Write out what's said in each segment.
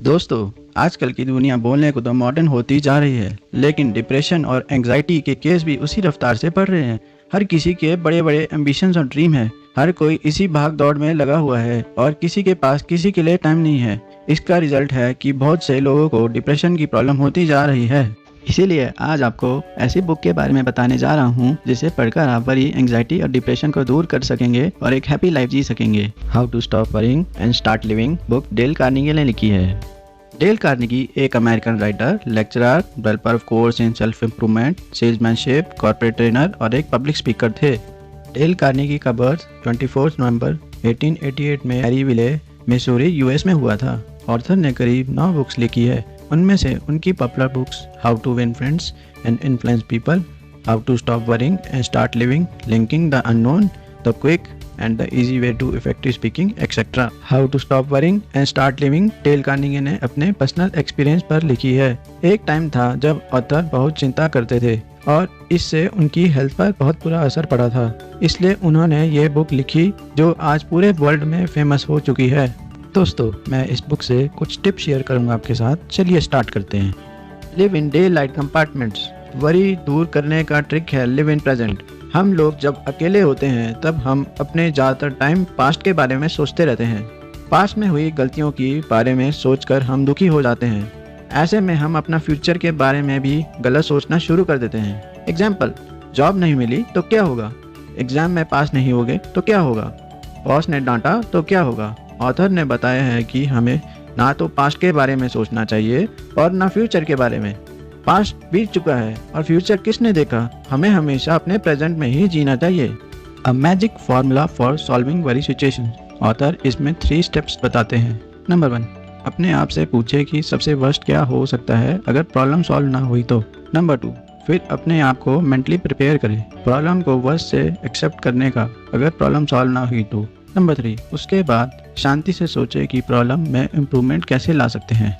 दोस्तों, आजकल की दुनिया बोलने को तो मॉडर्न होती जा रही है, लेकिन डिप्रेशन और एंग्जाइटी के केस भी उसी रफ्तार से बढ़ रहे हैं। हर किसी के बड़े बड़े एम्बिशंस और ड्रीम है। हर कोई इसी भाग दौड़ में लगा हुआ है और किसी के पास किसी के लिए टाइम नहीं है। इसका रिजल्ट है कि बहुत से लोगों को डिप्रेशन की प्रॉब्लम होती जा रही है। इसीलिए आज आपको ऐसी बुक के बारे में बताने जा रहा हूँ जिसे पढ़कर आप वरी, एंग्जाइटी और डिप्रेशन को दूर कर सकेंगे और एक हैप्पी लाइफ जी सकेंगे। How to stop worrying and start living book Dale Carnegie ने लिखी है। डेल कार्नेगी एक American writer, lecturer, developer of course in self improvement, salesmanship, corporate trainer और एक पब्लिक स्पीकर थे। डेल कार्नेगी का बर्थ 24 नवंबर 1888 में मैरीविले, मिसूरी, यूएस में हुआ था। ऑथर ने करीब 9 बुक्स लिखी है। उनमें से उनकी popular books how to win friends and influence people, how to stop worrying and start living, linking the unknown, the quick and the easy way to effective speaking, etc. How to stop worrying and start living del Carnegie ने अपने personal experience पर लिखी है। एक time था जब author बहुत चिंता करते थे और इससे उनकी हेल्थ पर बहुत बुरा असर पड़ा था। इसलिए उन्होंने ये बुक लिखी जो आज पूरे वर्ल्ड में फेमस हो चुकी है। दोस्तों, मैं इस बुक से कुछ टिप्स शेयर करूंगा आपके साथ। चलिए स्टार्ट करते हैं। Live in day light compartments. Worry दूर करने का ट्रिक है लिव इन प्रेजेंट। हम लोग जब अकेले होते हैं तब हम अपने ज़्यादातर टाइम पास्ट के बारे में सोचते रहते हैं। पास्ट में हुई गलतियों के बारे में सोचकर हम दुखी हो जाते हैं। ऐसे में हम अपना फ्यूचर के बारे में भी गलत सोचना शुरू कर देते हैं। एग्जाम्पल, जॉब नहीं मिली तो क्या होगा, एग्जाम में पास नहीं होगे तो क्या होगा, बॉस ने डांटा तो क्या होगा। ऑथर ने बताया है कि हमें ना तो पास्ट के बारे में सोचना चाहिए और ना फ्यूचर के बारे में। पास्ट बीत चुका है और फ्यूचर किसने देखा। हमें हमेशा अपने प्रेजेंट में ही जीना चाहिए। A magic formula for solving worry situation. Author इसमें 3 स्टेप्स बताते हैं। नंबर 1, अपने आप से पूछे कि सबसे वर्स्ट क्या हो सकता है अगर प्रॉब्लम सॉल्व ना हुई तो। नंबर 2, फिर अपने आप को मेंटली प्रिपेयर करें प्रॉब्लम को वर्स्ट से एक्सेप्ट करने का अगर प्रॉब्लम सॉल्व ना हुई तो। नंबर 3, उसके बाद शांति से सोचे कि प्रॉब्लम में इम्प्रूवमेंट कैसे ला सकते हैं।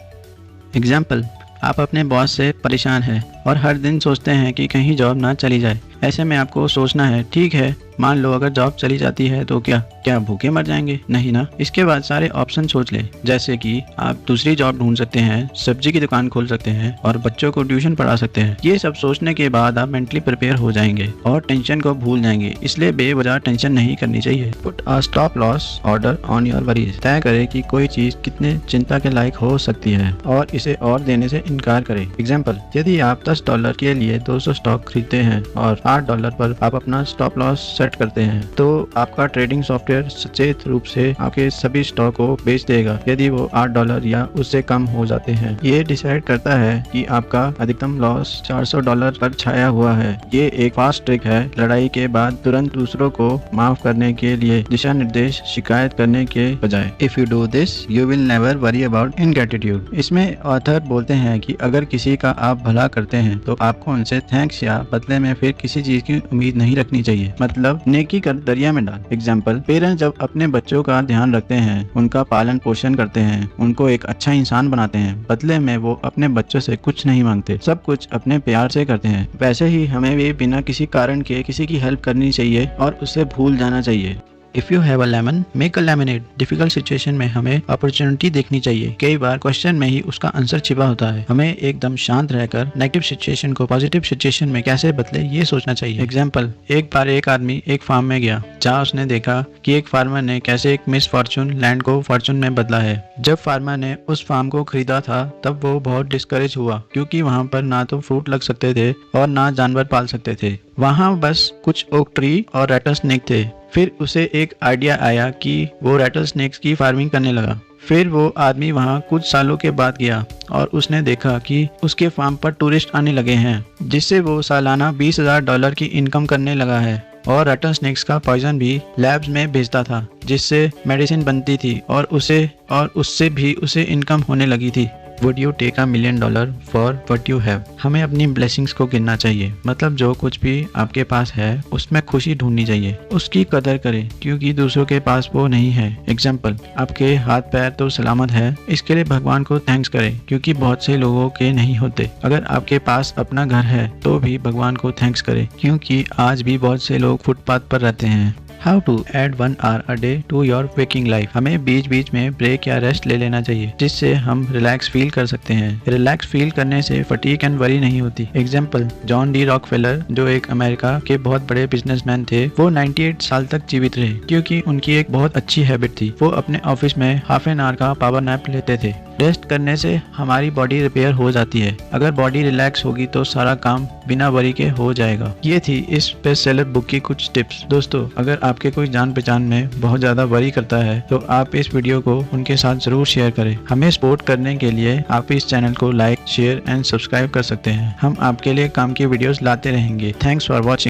एग्जाम्पल, आप अपने बॉस से परेशान हैं और हर दिन सोचते हैं कि कहीं जॉब ना चली जाए। ऐसे में आपको सोचना है, ठीक है, मान लो अगर जॉब चली जाती है तो क्या भूखे मर जाएंगे? नहीं ना। इसके बाद सारे ऑप्शन सोच ले, जैसे कि आप दूसरी जॉब ढूंढ सकते हैं, सब्जी की दुकान खोल सकते हैं और बच्चों को ट्यूशन पढ़ा सकते हैं। ये सब सोचने के बाद आप मेंटली प्रिपेयर हो जाएंगे और टेंशन को भूल जाएंगे। इसलिए बेवजह टेंशन नहीं करनी चाहिए। Put a stop loss order on your worries. तय करें कि कोई चीज कितने चिंता के लायक हो सकती है और इसे और देने से इनकार करें। एग्जाम्पल, यदि आप $10 के लिए 200 स्टॉक खरीदते हैं और $8 पर आप अपना स्टॉप लॉस सेट करते हैं तो आपका ट्रेडिंग सॉफ्टवेयर सचेत रूप से आपके सभी स्टॉक को बेच देगा यदि वो $8 या उससे कम हो जाते हैं। ये डिसाइड करता है कि आपका अधिकतम लॉस $400 पर छाया हुआ है। ये एक फास्ट ट्रिक है लड़ाई के बाद तुरंत दूसरों को माफ करने के लिए दिशा निर्देश शिकायत करने के बजाय। If you do this you will never worry about ingratitude. इसमें ऑथर बोलते हैं कि अगर किसी का आप भला करते हैं तो आपको उनसे थैंक्स या बदले में फिर किसी चीज की उम्मीद नहीं रखनी चाहिए। मतलब नेकी कर दरिया में डाल। एग्जाम्पल, पेरेंट्स जब अपने बच्चों का ध्यान रखते हैं, उनका पालन पोषण करते हैं, उनको एक अच्छा इंसान बनाते हैं, बदले में वो अपने बच्चों से कुछ नहीं मांगते, सब कुछ अपने प्यार से करते हैं। वैसे ही हमें भी बिना किसी कारण के किसी की हेल्प करनी चाहिए और उसे भूल जाना चाहिए। If you have a lemon make a lemonade. Difficult situation में हमें अपॉर्चुनिटी देखनी चाहिए। कई बार क्वेश्चन में ही उसका आंसर छिपा होता है। हमें एकदम शांत रहकर नेगेटिव सिचुएशन को पॉजिटिव सिचुएशन में कैसे बदले ये सोचना चाहिए। एग्जाम्पल, एक बार एक आदमी एक फार्म में गया जहाँ उसने देखा कि एक फार्मर ने कैसे एक मिस फॉर्चून लैंड को फॉर्चून में बदला है। जब फार्मर ने उस फार्म को खरीदा था तब वो बहुत डिस्करेज हुआ क्योंकि वहाँ पर ना तो फ्रूट लग सकते थे और ना जानवर पाल सकते थे। वहाँ बस कुछ ओक ट्री और रेटल स्नेक थे। फिर उसे एक आइडिया आया कि वो रेटल स्नेक्स की फार्मिंग करने लगा। फिर वो आदमी वहाँ कुछ सालों के बाद गया और उसने देखा कि उसके फार्म पर टूरिस्ट आने लगे हैं जिससे वो सालाना $20,000 की इनकम करने लगा है और रेटल स्नेक्स का पॉइजन भी लैब्स में भेजता था जिससे मेडिसिन बनती थी और उससे भी उसे इनकम होने लगी थी। Would you take $1 million for what you have. हमें अपनी ब्लेसिंग्स को गिनना चाहिए। मतलब जो कुछ भी आपके पास है उसमें खुशी ढूंढनी चाहिए, उसकी कदर करें क्योंकि दूसरों के पास वो नहीं है। एग्जाम्पल, आपके हाथ पैर तो सलामत है, इसके लिए भगवान को थैंक्स करें क्योंकि बहुत से लोगों के नहीं होते। अगर आपके पास अपना घर है तो भी भगवान को थैंक्स करें क्योंकि आज भी बहुत से लोग फुटपाथ पर रहते हैं। How to add 1 hour a day to your waking life. हमें बीच बीच में ब्रेक या रेस्ट ले लेना चाहिए जिससे हम रिलैक्स फील कर सकते हैं। रिलैक्स फील करने से फटीग एंड वरी नहीं होती। एग्जाम्पल, जॉन डी रॉकफेलर जो एक अमेरिका के बहुत बड़े बिजनेसमैन थे, वो 98 साल तक जीवित रहे क्योंकि उनकी एक बहुत अच्छी हैबिट थी। वो अपने ऑफिस में हाफ एन आवर का पावर नैप लेते थे। रेस्ट करने से हमारी बॉडी रिपेयर हो जाती है। अगर बॉडी रिलैक्स होगी तो सारा काम बिना वरी के हो जाएगा। ये थी इस बेस्ट सेलर बुक की कुछ टिप्स। दोस्तों, अगर आपके कोई जान पहचान में बहुत ज्यादा वरी करता है तो आप इस वीडियो को उनके साथ जरूर शेयर करें। हमें सपोर्ट करने के लिए आप इस चैनल को लाइक, शेयर एंड सब्सक्राइब कर सकते हैं। हम आपके लिए काम की वीडियोस लाते रहेंगे। Thanks for watching.